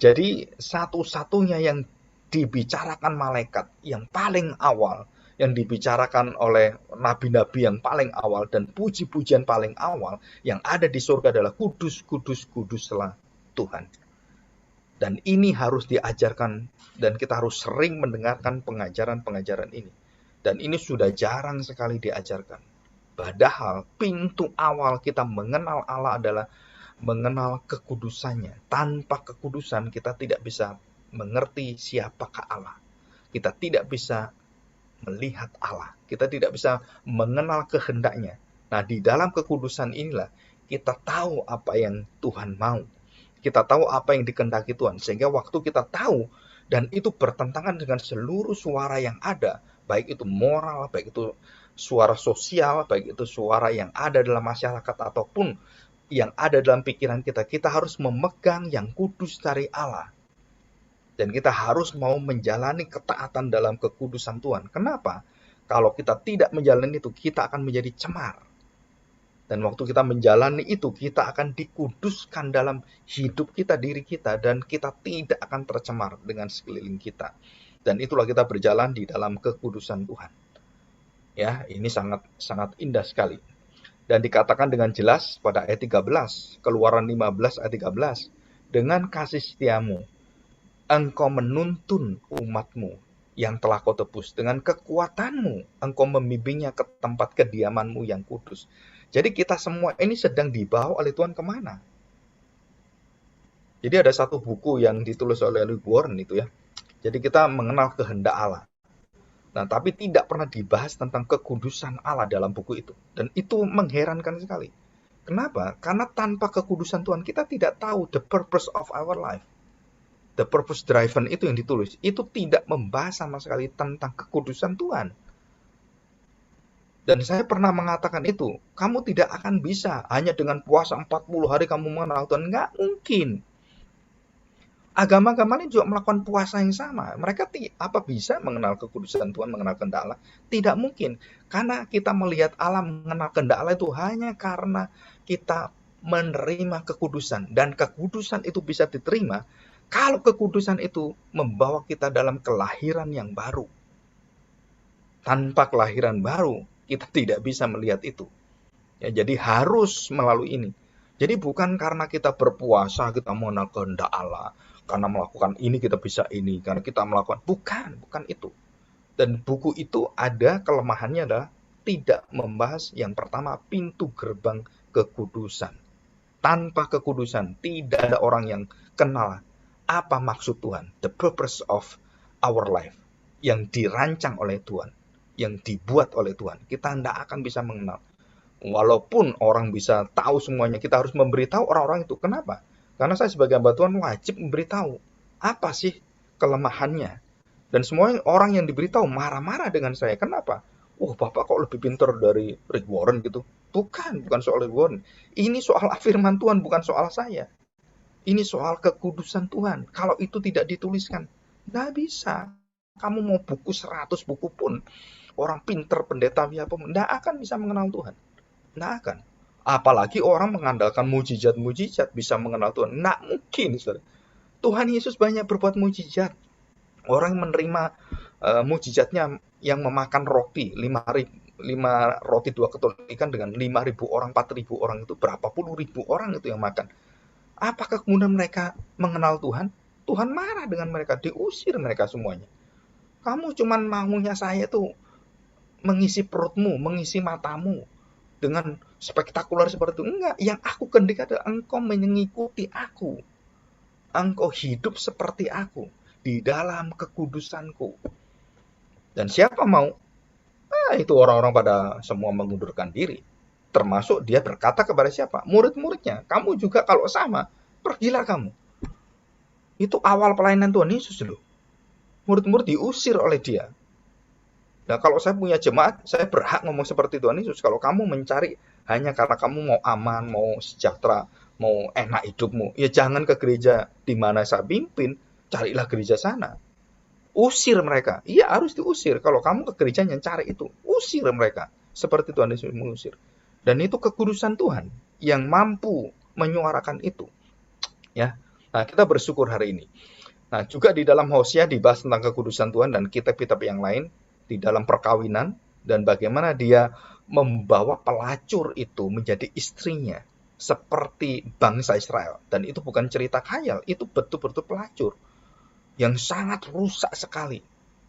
Jadi, satu-satunya yang dibicarakan malaikat yang paling awal, yang dibicarakan oleh nabi-nabi yang paling awal dan puji-pujian paling awal yang ada di surga adalah kudus, kudus, kuduslah Tuhan. Dan ini harus diajarkan dan kita harus sering mendengarkan pengajaran-pengajaran ini. Dan ini sudah jarang sekali diajarkan. Padahal pintu awal kita mengenal Allah adalah mengenal kekudusannya. Tanpa kekudusan kita tidak bisa mengerti siapakah Allah. Kita tidak bisa melihat Allah. Kita tidak bisa mengenal kehendaknya. Nah, di dalam kekudusan inilah kita tahu apa yang Tuhan mau. Kita tahu apa yang dikehendaki Tuhan. Sehingga waktu kita tahu dan itu bertentangan dengan seluruh suara yang ada, baik itu moral, baik itu suara sosial, baik itu suara yang ada dalam masyarakat ataupun yang ada dalam pikiran kita, kita harus memegang yang kudus dari Allah. Dan kita harus mau menjalani ketaatan dalam kekudusan Tuhan. Kenapa? Kalau kita tidak menjalani itu, kita akan menjadi cemar. Dan waktu kita menjalani itu, kita akan dikuduskan dalam hidup kita, diri kita, dan kita tidak akan tercemar dengan sekeliling kita. Dan itulah kita berjalan di dalam kekudusan Tuhan. Ya, ini sangat sangat indah sekali. Dan dikatakan dengan jelas pada ayat 13, Keluaran 15 ayat 13, dengan kasih setiamu, engkau menuntun umatmu yang telah kau tebus. Dengan kekuatanmu, engkau membimbingnya ke tempat kediamanmu yang kudus. Jadi kita semua ini sedang dibawa oleh Tuhan kemana? Jadi ada satu buku yang ditulis oleh Rick Warren itu ya. Jadi kita mengenal kehendak Allah. Nah, tapi tidak pernah dibahas tentang kekudusan Allah dalam buku itu. Dan itu mengherankan sekali. Kenapa? Karena tanpa kekudusan Tuhan kita tidak tahu the purpose of our life. The purpose driven itu yang ditulis, itu tidak membahas sama sekali tentang kekudusan Tuhan. Dan saya pernah mengatakan itu, kamu tidak akan bisa hanya dengan puasa 40 hari kamu mengenal Tuhan. Nggak mungkin. Agama-agama ini juga melakukan puasa yang sama. Mereka apa bisa mengenal kekudusan Tuhan, mengenal kehendak Allah? Tidak mungkin. Karena kita melihat Allah, mengenal kehendak Allah itu hanya karena kita menerima kekudusan. Dan kekudusan itu bisa diterima kalau kekudusan itu membawa kita dalam kelahiran yang baru. Tanpa kelahiran baru, kita tidak bisa melihat itu. Ya, jadi harus melalui ini. Jadi bukan karena kita berpuasa, kita mengenal kehendak Allah. Karena melakukan ini kita bisa ini. Karena kita melakukan, bukan itu. Dan buku itu ada kelemahannya adalah tidak membahas yang pertama pintu gerbang kekudusan. Tanpa kekudusan, tidak ada orang yang kenal apa maksud Tuhan, the purpose of our life, yang dirancang oleh Tuhan, yang dibuat oleh Tuhan. Kita tidak akan bisa mengenal. Walaupun orang bisa tahu semuanya, kita harus memberitahu orang-orang itu. Kenapa? Karena saya sebagai hamba Tuhan wajib memberitahu apa sih kelemahannya. Dan semua orang yang diberitahu marah-marah dengan saya. Kenapa? Bapak kok lebih pintar dari Rick Warren gitu. Bukan soal Rick Warren. Ini soal firman Tuhan, bukan soal saya. Ini soal kekudusan Tuhan. Kalau itu tidak dituliskan, nggak bisa. Kamu mau buku 100 buku pun, orang pinter, pendeta, apapun, nggak akan bisa mengenal Tuhan. Nggak akan. Apalagi orang mengandalkan mujizat-mujizat bisa mengenal Tuhan. Nggak mungkin. Saudara. Tuhan Yesus banyak berbuat mujizat. Orang menerima mujizatnya yang memakan roti, 5 roti 2 ketol ikan dengan 5.000 orang, 4.000 orang itu, berapa puluh ribu orang itu yang makan. Apakah kemudian mereka mengenal Tuhan? Tuhan marah dengan mereka, diusir mereka semuanya. Kamu cuman maunya saya tuh mengisi perutmu, mengisi matamu dengan spektakuler seperti itu. Enggak, yang aku kehendaki adalah engkau mengikuti aku. Engkau hidup seperti aku di dalam kekudusanku. Dan siapa mau? Itu orang-orang pada semua mengundurkan diri. Termasuk dia berkata kepada siapa? Murid-muridnya. Kamu juga kalau sama, pergilah kamu. Itu awal pelayanan Tuhan Yesus loh. Murid-murid diusir oleh dia. Nah, kalau saya punya jemaat, saya berhak ngomong seperti Tuhan Yesus. Kalau kamu mencari hanya karena kamu mau aman, mau sejahtera, mau enak hidupmu, ya jangan ke gereja di mana saya pimpin, carilah gereja sana. Usir mereka. Iya, harus diusir. Kalau kamu ke gereja yang cari itu, usir mereka. Seperti Tuhan Yesus mengusir. Dan itu kekudusan Tuhan yang mampu menyuarakan itu. Ya. Nah, kita bersyukur hari ini. Nah, juga di dalam Hosea dibahas tentang kekudusan Tuhan dan kitab-kitab yang lain. di dalam perkawinan, dan bagaimana dia membawa pelacur itu menjadi istrinya seperti bangsa Israel. Dan itu bukan cerita khayal, itu betul-betul pelacur yang sangat rusak sekali.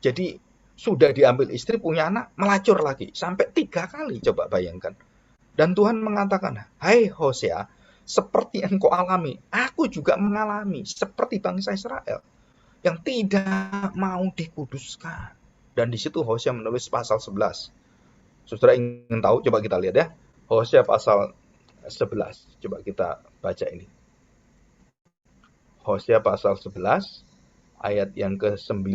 Jadi sudah diambil istri, punya anak, melacur lagi sampai 3 kali, coba bayangkan. Dan Tuhan mengatakan, hai Hosea, seperti yang kau alami, aku juga mengalami seperti bangsa Israel yang tidak mau dikuduskan. Dan di situ Hosea menulis pasal 11. Saudara ingin tahu? Coba kita lihat ya. Hosea pasal 11. Coba kita baca ini. Hosea pasal 11 ayat yang ke-9.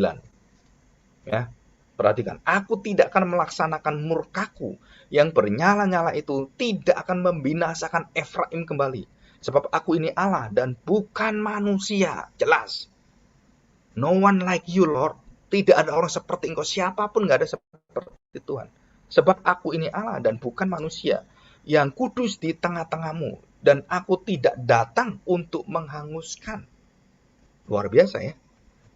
Ya. Perhatikan, aku tidak akan melaksanakan murkaku yang bernyala-nyala itu, tidak akan membinasakan Efraim kembali. Sebab aku ini Allah dan bukan manusia. Jelas. No one like you, Lord. Tidak ada orang seperti engkau. Siapapun gak ada seperti Tuhan. Sebab aku ini Allah dan bukan manusia, yang kudus di tengah-tengahmu. Dan aku tidak datang untuk menghanguskan. Luar biasa ya.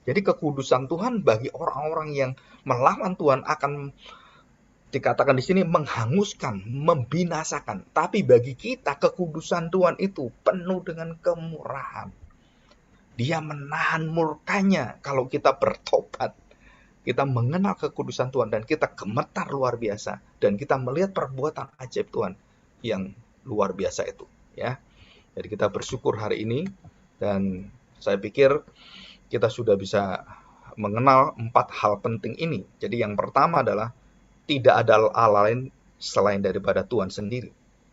Jadi kekudusan Tuhan bagi orang-orang yang melawan Tuhan akan dikatakan di sini menghanguskan, membinasakan. Tapi bagi kita kekudusan Tuhan itu penuh dengan kemurahan. Dia menahan murkanya kalau kita bertobat. Kita mengenal kekudusan Tuhan dan kita gemetar luar biasa. Dan kita melihat perbuatan ajaib Tuhan yang luar biasa itu. Ya. Jadi kita bersyukur hari ini. Dan saya pikir kita sudah bisa mengenal 4 hal penting ini. Jadi yang pertama adalah tidak ada Allah lain selain daripada Tuhan sendiri.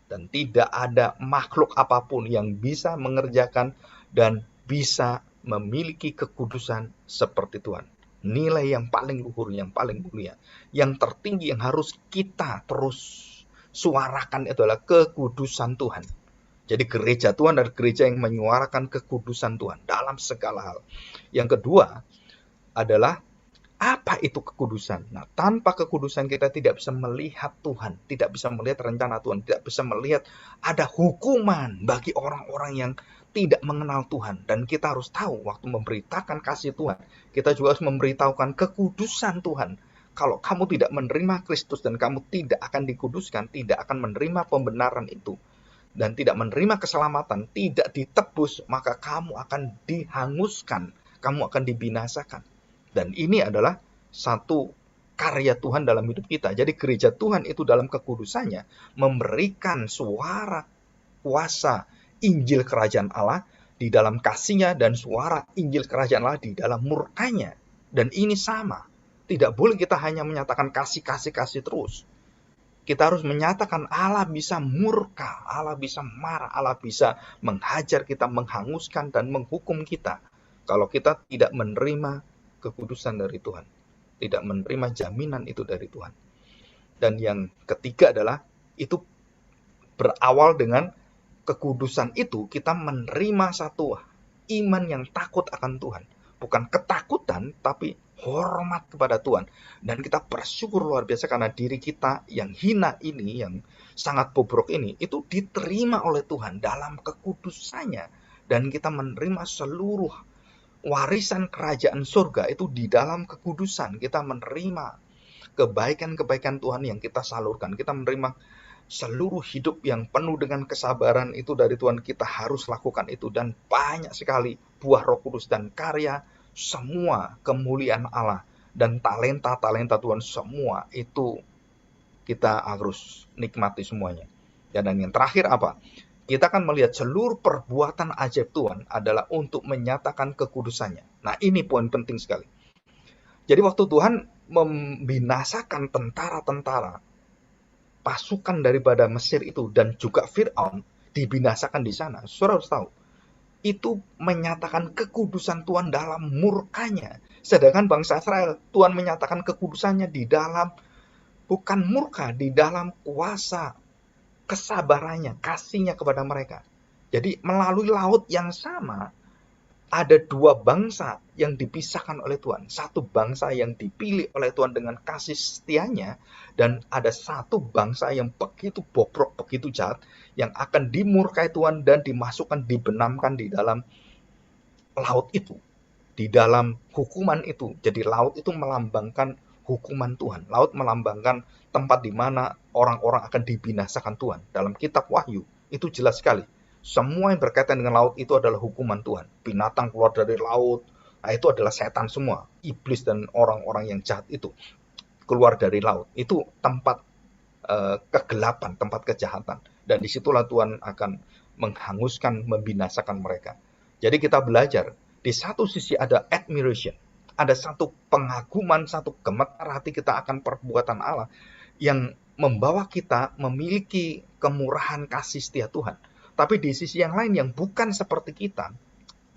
Dan tidak ada makhluk apapun yang bisa mengerjakan dan bisa memiliki kekudusan seperti Tuhan. Nilai yang paling luhur, yang paling mulia, yang tertinggi yang harus kita terus suarakan itu adalah kekudusan Tuhan. Jadi gereja Tuhan adalah gereja yang menyuarakan kekudusan Tuhan dalam segala hal. Yang kedua adalah apa itu kekudusan? Nah, tanpa kekudusan kita tidak bisa melihat Tuhan, tidak bisa melihat rencana Tuhan, tidak bisa melihat ada hukuman bagi orang-orang yang tidak mengenal Tuhan. Dan kita harus tahu waktu memberitakan kasih Tuhan, kita juga harus memberitahukan kekudusan Tuhan. Kalau kamu tidak menerima Kristus dan kamu tidak akan dikuduskan, tidak akan menerima pembenaran itu, dan tidak menerima keselamatan, tidak ditebus, maka kamu akan dihanguskan, kamu akan dibinasakan. Dan ini adalah satu karya Tuhan dalam hidup kita. Jadi gereja Tuhan itu dalam kekudusannya memberikan suara kuasa Injil Kerajaan Allah di dalam kasihnya dan suara Injil Kerajaan Allah di dalam murkanya. Dan ini sama. Tidak boleh kita hanya menyatakan kasih terus. Kita harus menyatakan Allah bisa murka, Allah bisa marah, Allah bisa menghajar kita, menghanguskan dan menghukum kita. Kalau kita tidak menerima kekudusan dari Tuhan, tidak menerima jaminan itu dari Tuhan. Dan yang ketiga adalah itu berawal dengan kekudusan itu kita menerima satu iman yang takut akan Tuhan, bukan ketakutan tapi hormat kepada Tuhan. Dan kita bersyukur luar biasa karena diri kita yang hina ini, yang sangat bobrok ini, itu diterima oleh Tuhan dalam kekudusannya. Dan kita menerima seluruh warisan kerajaan surga itu di dalam kekudusan. Kita menerima kebaikan-kebaikan Tuhan yang kita salurkan. Kita menerima seluruh hidup yang penuh dengan kesabaran itu dari Tuhan. Kita harus lakukan itu. Dan banyak sekali buah Roh Kudus dan karya semua kemuliaan Allah dan talenta-talenta Tuhan semua itu kita harus nikmati semuanya. Dan yang terakhir apa? Kita akan melihat seluruh perbuatan ajaib Tuhan adalah untuk menyatakan kekudusannya. Nah, ini poin penting sekali. Jadi waktu Tuhan membinasakan tentara-tentara pasukan daripada Mesir itu dan juga Fir'aun dibinasakan di sana, saudara harus tahu, itu menyatakan kekudusan Tuhan dalam murkanya. Sedangkan bangsa Israel, Tuhan menyatakan kekudusannya di dalam bukan murka, di dalam kuasa kesabarannya, kasihnya kepada mereka. Jadi melalui laut yang sama, ada 2 bangsa yang dipisahkan oleh Tuhan. Satu bangsa yang dipilih oleh Tuhan dengan kasih setianya, dan ada satu bangsa yang begitu bobrok, begitu jahat, yang akan dimurkai Tuhan dan dimasukkan, dibenamkan di dalam laut itu, di dalam hukuman itu. Jadi laut itu melambangkan hukuman Tuhan. Laut melambangkan tempat di mana orang-orang akan dibinasakan Tuhan. Dalam kitab Wahyu, itu jelas sekali. Semua yang berkaitan dengan laut itu adalah hukuman Tuhan. Binatang keluar dari laut, nah itu adalah setan semua. Iblis dan orang-orang yang jahat itu keluar dari laut. Itu tempat kegelapan, tempat kejahatan. Dan disitulah Tuhan akan menghanguskan, membinasakan mereka. Jadi kita belajar, di satu sisi ada admiration, ada satu pengaguman, satu gemetar hati kita akan perbuatan Allah yang membawa kita memiliki kemurahan kasih setia Tuhan. Tapi di sisi yang lain yang bukan seperti kita,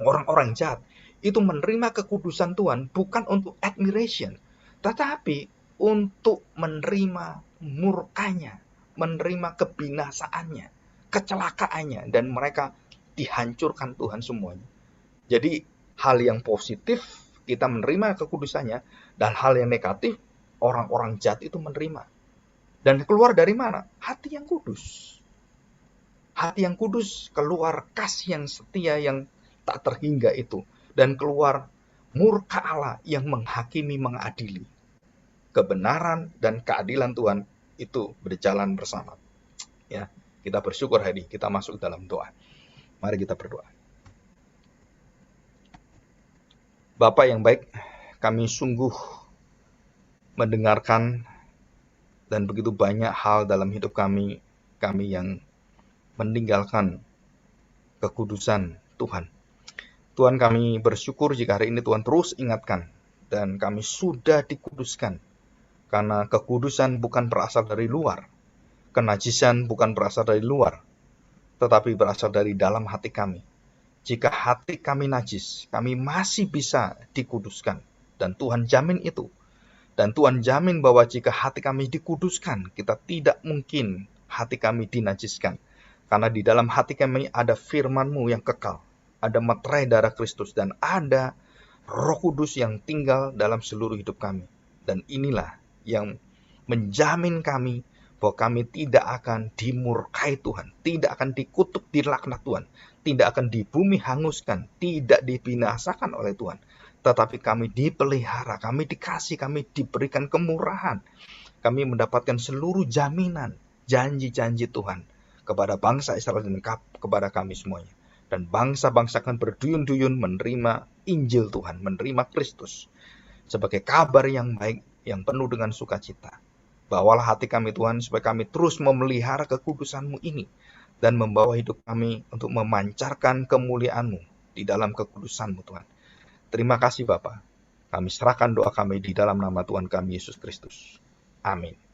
orang-orang jahat, itu menerima kekudusan Tuhan bukan untuk admiration, tetapi untuk menerima murkanya, menerima kebinasaannya, kecelakaannya, dan mereka dihancurkan Tuhan semuanya. Jadi hal yang positif kita menerima kekudusannya, dan hal yang negatif orang-orang jahat itu menerima. Dan keluar dari mana? Hati yang kudus. Hati yang kudus keluar kasih yang setia yang tak terhingga itu, dan keluar murka Allah yang menghakimi, mengadili. Kebenaran dan keadilan Tuhan itu berjalan bersama. Ya, kita bersyukur hari ini, kita masuk dalam doa. Mari kita berdoa. Bapa yang baik, kami sungguh mendengarkan dan begitu banyak hal dalam hidup kami yang meninggalkan kekudusan Tuhan. Tuhan, kami bersyukur jika hari ini Tuhan terus ingatkan dan kami sudah dikuduskan. Karena kekudusan bukan berasal dari luar, kenajisan bukan berasal dari luar, tetapi berasal dari dalam hati kami. Jika hati kami najis, kami masih bisa dikuduskan. Dan Tuhan jamin itu. Dan Tuhan jamin bahwa jika hati kami dikuduskan, kita tidak mungkin hati kami dinajiskan. Karena di dalam hati kami ada firman-Mu yang kekal. Ada meterai darah Kristus dan ada Roh Kudus yang tinggal dalam seluruh hidup kami. Dan inilah yang menjamin kami bahwa kami tidak akan dimurkai Tuhan, tidak akan dikutuk, dilaknat Tuhan, tidak akan di bumi hanguskan, tidak dibinasakan oleh Tuhan, tetapi kami dipelihara, kami dikasih, kami diberikan kemurahan, kami mendapatkan seluruh jaminan, janji-janji Tuhan kepada bangsa Israel dan kepada kami semuanya. Dan bangsa-bangsa akan berduyun-duyun menerima Injil Tuhan, menerima Kristus sebagai kabar yang baik, yang penuh dengan sukacita. Bawalah hati kami Tuhan, supaya kami terus memelihara kekudusan-Mu ini, dan membawa hidup kami untuk memancarkan kemuliaan-Mu di dalam kekudusan-Mu Tuhan. Terima kasih Bapa. Kami serahkan doa kami di dalam nama Tuhan kami Yesus Kristus. Amin.